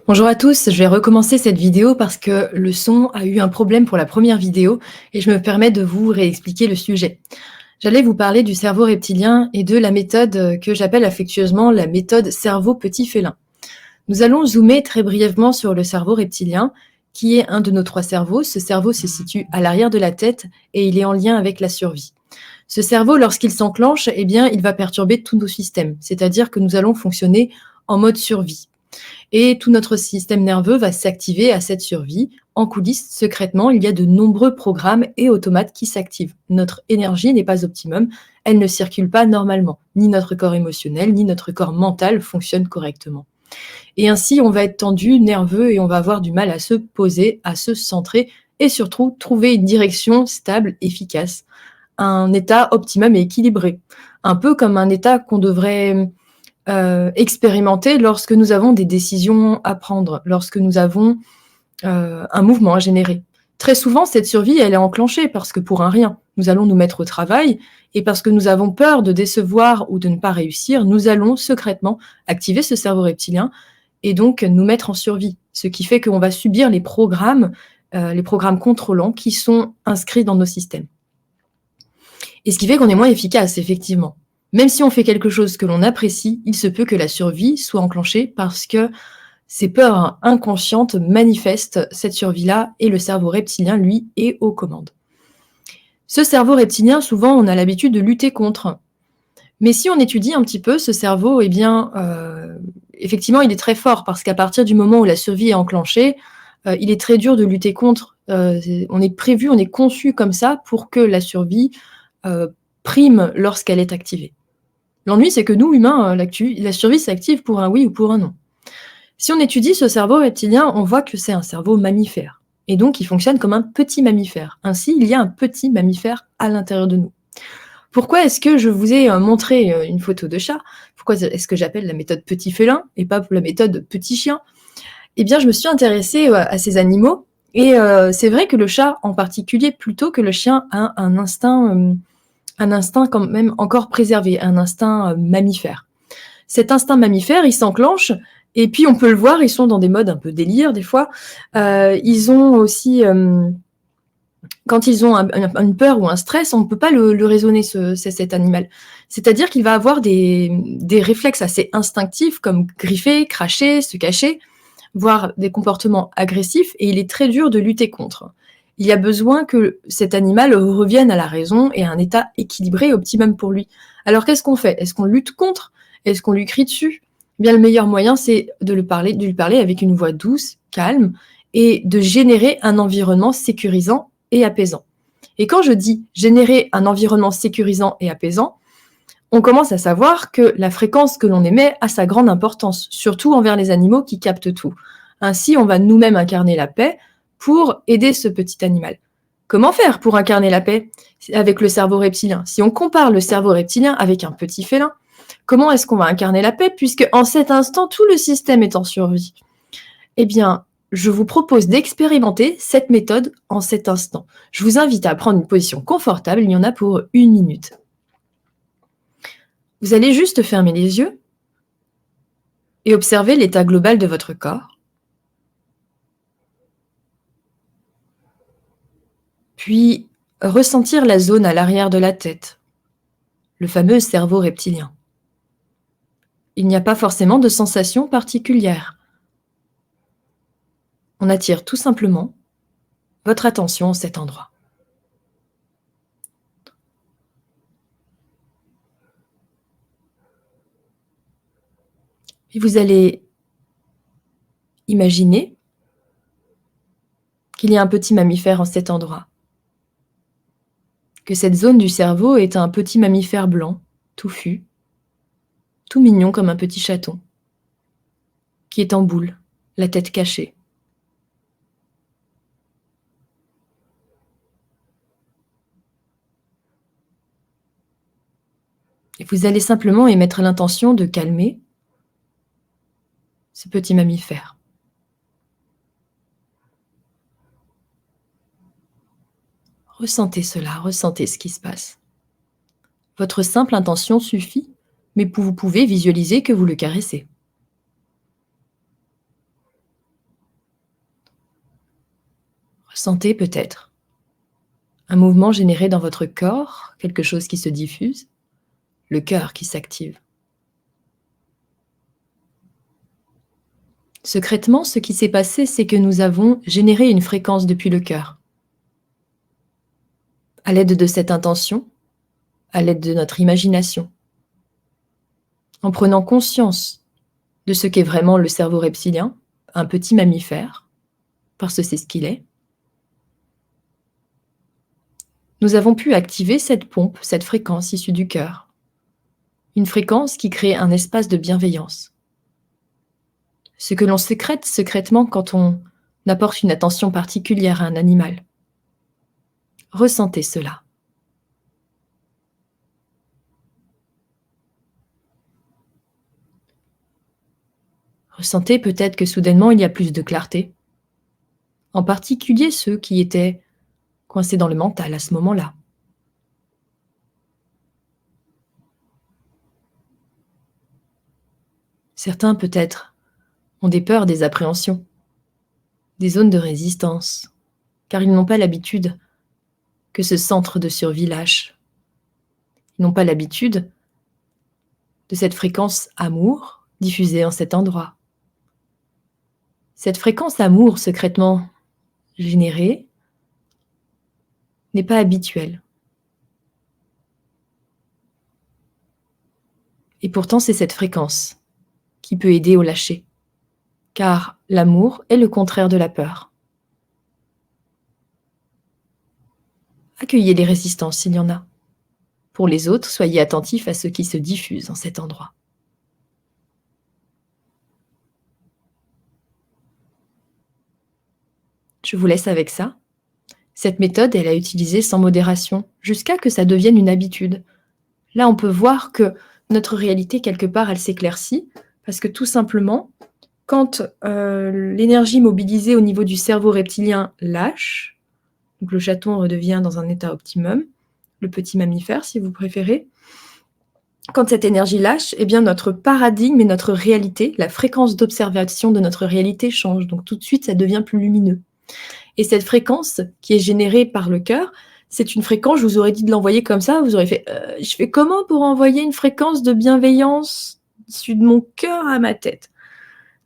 Bonjour à tous, je vais recommencer cette vidéo parce que le son a eu un problème pour la première vidéo et je me permets de vous réexpliquer le sujet. J'allais vous parler du cerveau reptilien et de la méthode que j'appelle affectueusement la méthode cerveau petit félin. Nous allons zoomer très brièvement sur le cerveau reptilien, qui est un de nos trois cerveaux. Ce cerveau se situe à l'arrière de la tête et il est en lien avec la survie. Ce cerveau, lorsqu'il s'enclenche, eh bien, il va perturber tous nos systèmes, c'est-à-dire que nous allons fonctionner en mode survie. Et tout notre système nerveux va s'activer à cette survie. En coulisses, secrètement, il y a de nombreux programmes et automates qui s'activent. Notre énergie n'est pas optimum, elle ne circule pas normalement. Ni notre corps émotionnel, ni notre corps mental fonctionnent correctement. Et ainsi, on va être tendu, nerveux et on va avoir du mal à se poser, à se centrer et surtout trouver une direction stable, efficace. Un état optimum et équilibré. Un peu comme un état qu'on devrait expérimenter lorsque nous avons des décisions à prendre, lorsque nous avons un mouvement à générer. Très souvent, cette survie, elle est enclenchée parce que pour un rien, nous allons nous mettre au travail et parce que nous avons peur de décevoir ou de ne pas réussir, nous allons secrètement activer ce cerveau reptilien et donc nous mettre en survie. Ce qui fait qu'on va subir les programmes contrôlants qui sont inscrits dans nos systèmes. Et ce qui fait qu'on est moins efficace, effectivement. Même si on fait quelque chose que l'on apprécie, il se peut que la survie soit enclenchée parce que ces peurs inconscientes manifestent cette survie-là et le cerveau reptilien, lui, est aux commandes. Ce cerveau reptilien, souvent, on a l'habitude de lutter contre. Mais si on étudie un petit peu ce cerveau, eh bien, effectivement, il est très fort parce qu'à partir du moment où la survie est enclenchée, il est très dur de lutter contre. On est prévu, on est conçu comme ça pour que la survie prime lorsqu'elle est activée. L'ennui, c'est que nous, humains, la survie s'active pour un oui ou pour un non. Si on étudie ce cerveau reptilien, on voit que c'est un cerveau mammifère. Et donc, il fonctionne comme un petit mammifère. Ainsi, il y a un petit mammifère à l'intérieur de nous. Pourquoi est-ce que je vous ai montré une photo de chat? Pourquoi est-ce que j'appelle la méthode petit félin et pas la méthode petit chien? Eh bien, je me suis intéressée à ces animaux et c'est vrai que le chat en particulier, plutôt que le chien, a un instinct quand même encore préservé, un instinct mammifère. Cet instinct mammifère, il s'enclenche et puis on peut le voir, ils sont dans des modes un peu délire des fois. Ils ont aussi, quand ils ont une peur ou un stress, on ne peut pas le raisonner, cet animal. C'est-à-dire qu'il va avoir des réflexes assez instinctifs comme griffer, cracher, se cacher, voire des comportements agressifs et il est très dur de lutter contre. Il y a besoin que cet animal revienne à la raison et à un état équilibré et optimum pour lui. Alors qu'est-ce qu'on fait? Est-ce qu'on lutte contre? Est-ce qu'on lui crie dessus? Eh bien, le meilleur moyen, c'est de lui parler avec une voix douce, calme, et de générer un environnement sécurisant et apaisant. Et quand je dis générer un environnement sécurisant et apaisant, on commence à savoir que la fréquence que l'on émet a sa grande importance, surtout envers les animaux qui captent tout. Ainsi, on va nous-mêmes incarner la paix pour aider ce petit animal. Comment faire pour incarner la paix avec le cerveau reptilien? Si on compare le cerveau reptilien avec un petit félin, comment est-ce qu'on va incarner la paix puisque en cet instant, tout le système est en survie? Eh bien, je vous propose d'expérimenter cette méthode en cet instant. Je vous invite à prendre une position confortable, il y en a pour 1 minute. Vous allez juste fermer les yeux et observer l'état global de votre corps. Puis ressentir la zone à l'arrière de la tête, le fameux cerveau reptilien. Il n'y a pas forcément de sensation particulière. On attire tout simplement votre attention à cet endroit. Et vous allez imaginer qu'il y a un petit mammifère en cet endroit. Que cette zone du cerveau est un petit mammifère blanc, touffu, tout mignon comme un petit chaton, qui est en boule, la tête cachée. Et vous allez simplement émettre l'intention de calmer ce petit mammifère. Ressentez cela, ressentez ce qui se passe. Votre simple intention suffit, mais vous pouvez visualiser que vous le caressez. Sentez peut-être un mouvement généré dans votre corps, quelque chose qui se diffuse, le cœur qui s'active. Secrètement, ce qui s'est passé, c'est que nous avons généré une fréquence depuis le cœur. À l'aide de cette intention, à l'aide de notre imagination, en prenant conscience de ce qu'est vraiment le cerveau reptilien, un petit mammifère, parce que c'est ce qu'il est, nous avons pu activer cette pompe, cette fréquence issue du cœur. Une fréquence qui crée un espace de bienveillance. Ce que l'on sécrète secrètement quand on apporte une attention particulière à un animal. Ressentez cela. Ressentez peut-être que soudainement il y a plus de clarté. En particulier ceux qui étaient coincés dans le mental à ce moment-là. Certains peut-être ont des peurs, des appréhensions, des zones de résistance, car ils n'ont pas l'habitude que ce centre de survie lâche. Ils n'ont pas l'habitude de cette fréquence amour diffusée en cet endroit. Cette fréquence amour secrètement générée n'est pas habituelle. Et pourtant, c'est cette fréquence qui peut aider au lâcher, car l'amour est le contraire de la peur. Accueillez les résistances s'il y en a. Pour les autres, soyez attentifs à ce qui se diffuse en cet endroit. Je vous laisse avec ça. Cette méthode, elle a utilisée sans modération, jusqu'à que ça devienne une habitude. Là, on peut voir que notre réalité, quelque part, elle s'éclaircit, parce que tout simplement, quand l'énergie mobilisée au niveau du cerveau reptilien lâche, donc le chaton redevient dans un état optimum, le petit mammifère si vous préférez, quand cette énergie lâche, eh bien notre paradigme et notre réalité, la fréquence d'observation de notre réalité change, donc tout de suite ça devient plus lumineux. Et cette fréquence qui est générée par le cœur, c'est une fréquence, je vous aurais dit de l'envoyer comme ça, vous aurez fait « je fais comment pour envoyer une fréquence de bienveillance issue de mon cœur à ma tête ?»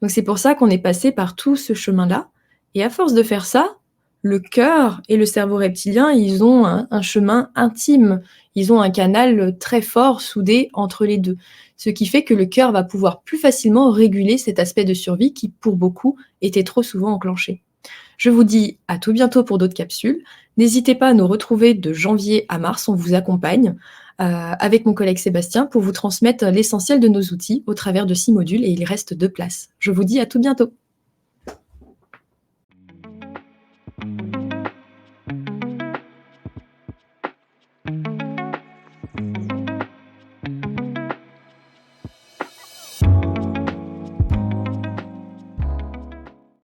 Donc c'est pour ça qu'on est passé par tout ce chemin-là. Et à force de faire ça, le cœur et le cerveau reptilien, ils ont un chemin intime. Ils ont un canal très fort, soudé entre les deux. Ce qui fait que le cœur va pouvoir plus facilement réguler cet aspect de survie qui, pour beaucoup, était trop souvent enclenché. Je vous dis à tout bientôt pour d'autres capsules. N'hésitez pas à nous retrouver de janvier à mars, on vous accompagne avec mon collègue Sébastien pour vous transmettre l'essentiel de nos outils au travers de 6 modules et il reste 2 places. Je vous dis à tout bientôt.